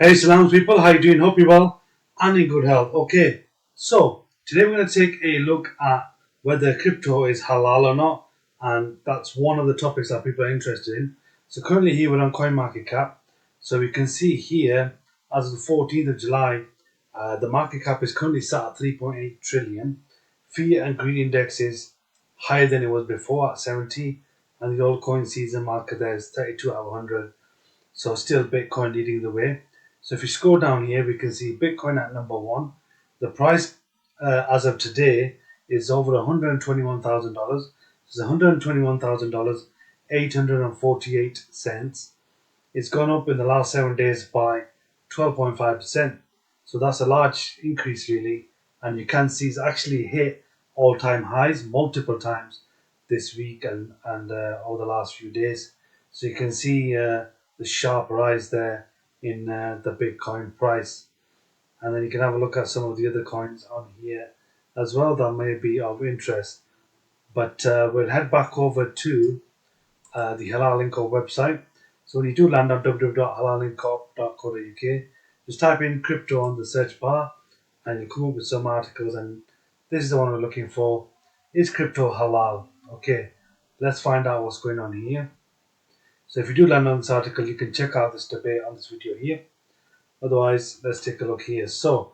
Hey Salam people, how you doing? Hope you're well and in good health. Okay, so today we're going to take a look at whether crypto is halal or not, and that's one of the topics that people are interested in. So currently here we're on CoinMarketCap. So we can see here as of the 14th of July, the market cap is currently sat at 3.8 trillion. Fear and greed index is higher than it was before at 70, and the altcoin season market there is 32 out of 100. So still Bitcoin leading the way. So if you scroll down here, we can see Bitcoin at number one. The price as of today is over $121,000. It's $121,000, 848 cents. It's gone up in the last 7 days by 12.5%. So that's a large increase, really. And you can see it's actually hit all time highs multiple times this week and over the last few days. So you can see the sharp rise there in the Bitcoin price. And then you can have a look at some of the other coins on here as well that may be of interest. But we'll head back over to the Halal Incorp website. So when you do land on www.halalincorp.co.uk, just type in crypto on the search bar and you'll come up with some articles. And this is the one we're looking for. Is crypto halal? Okay, let's find out what's going on here. So if you do land on this article, you can check out this debate on this video here. Otherwise, let's take a look here. So,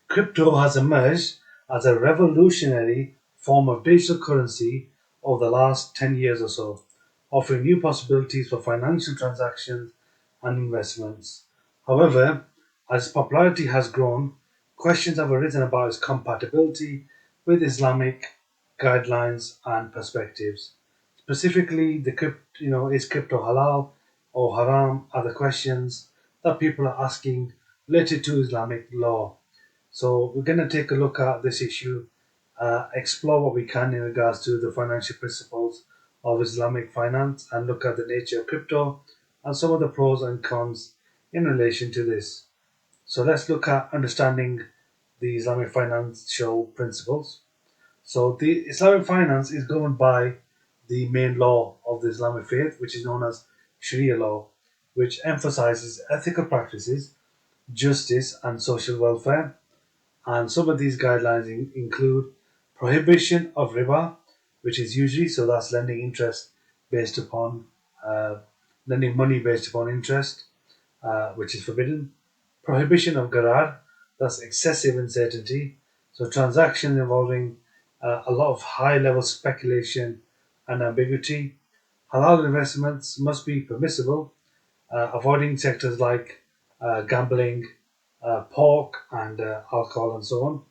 crypto has emerged as a revolutionary form of digital currency over the last 10 years or so, offering new possibilities for financial transactions and investments. However, as popularity has grown, questions have arisen about its compatibility with Islamic guidelines and perspectives. Specifically, is crypto halal or haram are the questions that people are asking related to Islamic law. So we're going to take a look at this issue, explore what we can in regards to the financial principles of Islamic finance, and look at the nature of crypto and some of the pros and cons in relation to this. So let's look at understanding the Islamic financial principles. So the Islamic finance is governed by the main law of the Islamic faith, which is known as Sharia law, which emphasizes ethical practices, justice, and social welfare. And some of these guidelines include prohibition of riba, which is usually so that's lending interest based upon lending money based upon interest, which is forbidden. Prohibition of garar, that's excessive uncertainty. So transactions involving a lot of high level speculation and ambiguity. Halal investments must be permissible, avoiding sectors like gambling, pork, and alcohol, and so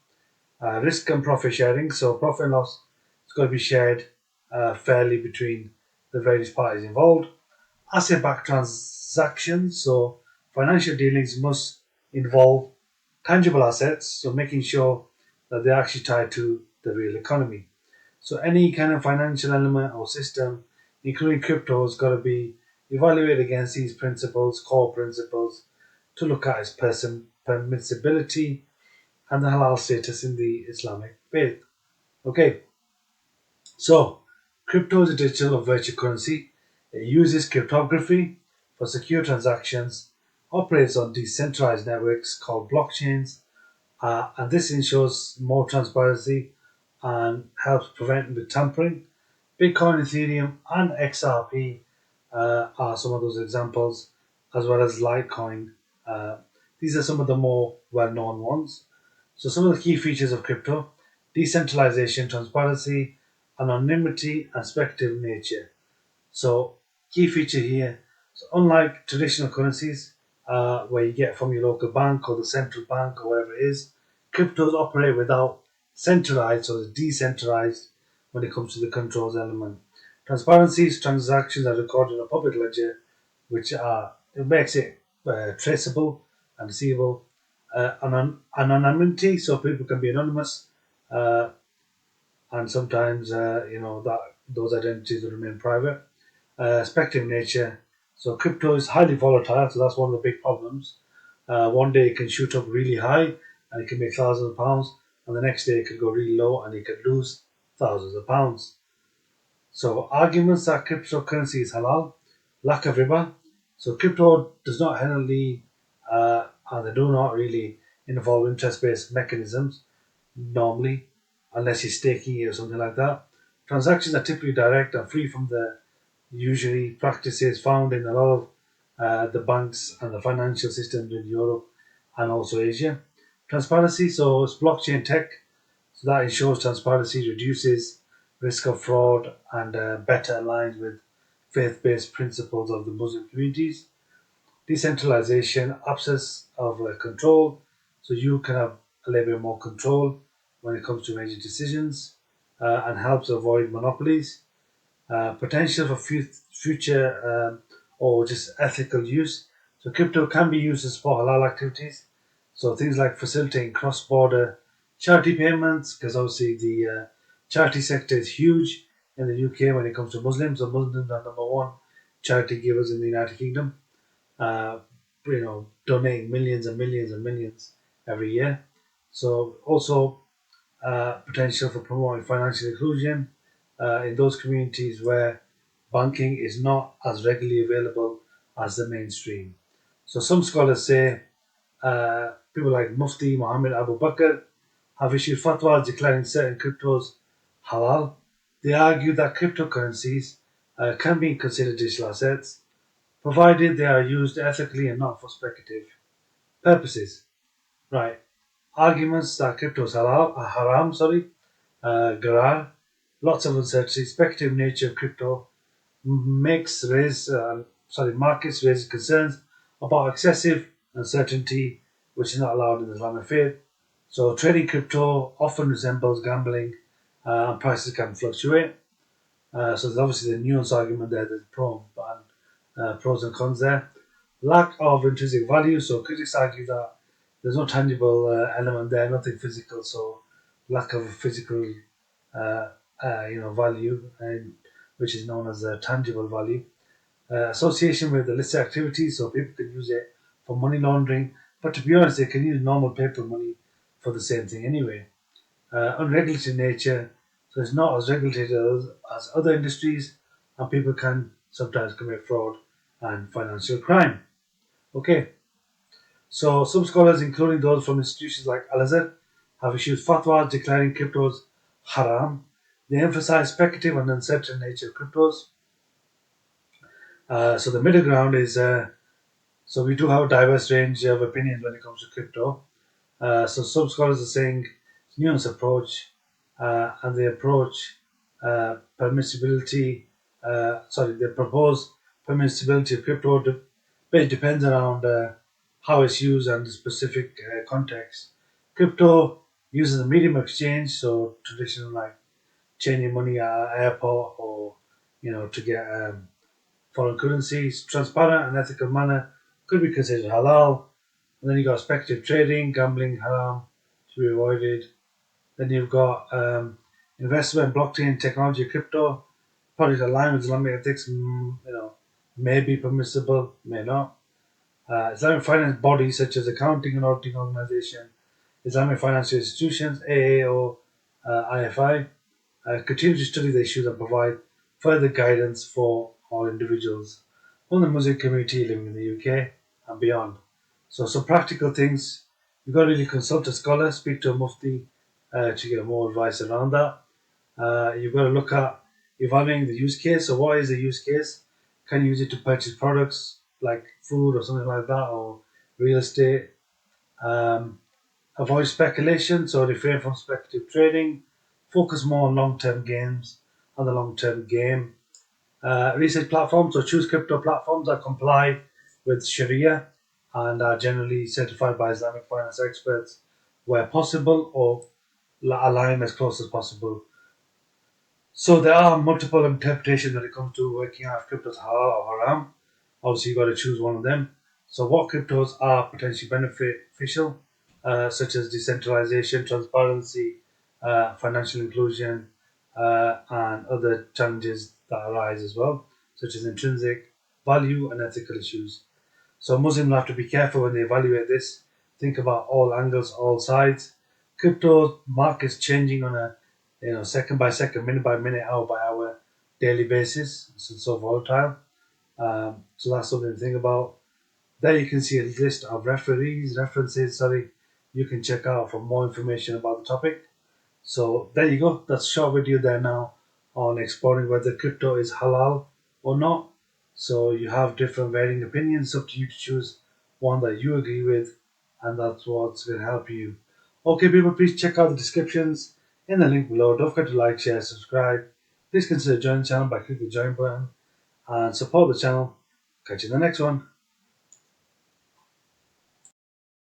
on. Risk and profit sharing. So profit and loss is going to be shared fairly between the various parties involved. Asset-backed transactions. So financial dealings must involve tangible assets. So making sure that they're actually tied to the real economy. So any kind of financial element or system, including crypto, has got to be evaluated against these principles, core principles, to look at its permissibility and the halal status in the Islamic faith. Okay, so crypto is a digital or virtual currency. It uses cryptography for secure transactions, operates on decentralized networks called blockchains, and this ensures more transparency and helps prevent with tampering. Bitcoin, Ethereum, and XRP are some of those examples, as well as Litecoin. These are some of the more well-known ones. So some of the key features of crypto: decentralization, transparency, anonymity, and speculative nature. So key feature here, so unlike traditional currencies where you get from your local bank or the central bank or whatever it is, cryptos operate without centralized or decentralized when it comes to the controls element. Transparency, transactions are recorded in a public ledger, which it makes it traceable and seeable. Anonymity, so people can be anonymous, and sometimes that those identities will remain private. Speculative nature, so crypto is highly volatile, so that's one of the big problems. One day it can shoot up really high and it can make thousands of pounds, and the next day it could go really low and it could lose thousands of pounds. So arguments that cryptocurrency is halal: lack of riba. So crypto does not inherently and they do not really involve interest-based mechanisms normally, unless you're staking it or something like that. Transactions are typically direct and free from the usually practices found in a lot of the banks and the financial systems in Europe and also Asia. Transparency, so it's blockchain tech, so that ensures transparency, reduces risk of fraud, and better aligns with faith-based principles of the Muslim communities. Decentralization, absence of control, so you can have a little bit more control when it comes to major decisions, and helps avoid monopolies. Potential for future or just ethical use. So crypto can be used to support halal activities. So things like facilitating cross-border charity payments, because obviously the charity sector is huge in the UK when it comes to Muslims. So Muslims are number one charity givers in the United Kingdom. Uh, donating millions and millions and millions every year. So also potential for promoting financial inclusion in those communities where banking is not as readily available as the mainstream. So some scholars say people like Mufti Muhammad Abu Bakr have issued fatwas declaring certain cryptos halal. They argue that cryptocurrencies can be considered digital assets, provided they are used ethically and not for speculative purposes. Right. Arguments that crypto is haram, Garar, lots of uncertainty, speculative nature of crypto markets raise concerns about excessive uncertainty, which is not allowed in the Islamic faith. So trading crypto often resembles gambling, and prices can fluctuate. So there's obviously the nuance argument there. There's pros and cons there. Lack of intrinsic value. So critics argue that there's no tangible element there, nothing physical. So lack of physical, uh, value, and which is known as tangible value. Association with illicit activities, so people can use it for money laundering. But to be honest, they can use normal paper money for the same thing anyway. Unregulated nature, so it's not as regulated as other industries, and people can sometimes commit fraud and financial crime. Okay, so some scholars, including those from institutions like Al Azhar, have issued fatwas declaring cryptos haram. They emphasize speculative and uncertain nature of cryptos. So the middle ground is so we do have a diverse range of opinions when it comes to crypto. So some scholars are saying nuanced approach, and they approach permissibility. They propose permissibility of crypto, but it depends around how it's used and the specific context. Crypto uses a medium of exchange, so traditional like changing money at an airport or to get foreign currencies, transparent and ethical manner could be considered halal. And then you've got speculative trading, gambling, haram, to be avoided. Then you've got investment, blockchain, technology, crypto, probably aligned with Islamic ethics, may be permissible, may not. Islamic finance bodies such as accounting and auditing organization, Islamic financial institutions, AAO, IFI, continue to study the issues and provide further guidance for all individuals from the Muslim community living in the UK and beyond. So, some practical things you've got to really consult a scholar, speak to a mufti to get more advice around that. You've got to look at evaluating the use case. So, what is the use case? Can you use it to purchase products like food or something like that, or real estate? Um, Avoid speculation, so refrain from speculative trading. Focus more on long-term gains and the long-term game. Research platforms, so choose crypto platforms that comply with Sharia and are generally certified by Islamic finance experts where possible, or align as close as possible. So there are multiple interpretations when it comes to working out if cryptos are halal or haram. Obviously, you've got to choose one of them. So what cryptos are potentially beneficial, such as decentralization, transparency, financial inclusion, and other challenges that arise as well, such as intrinsic value and ethical issues. So Muslims have to be careful when they evaluate this. Think about all angles, all sides. Crypto markets changing on a second by second, minute by minute, hour by hour, daily basis. It's so volatile. So that's something to think about. There you can see a list of references, you can check out for more information about the topic. So there you go. That's a short video there now on exploring whether crypto is halal or not. So you have different varying opinions. It's up to you to choose one that you agree with, and that's what's going to help you. Okay, people, please check out the descriptions in the link below. Don't forget to like, share, subscribe. Please consider joining the channel by clicking the join button and support the channel. Catch you in the next one.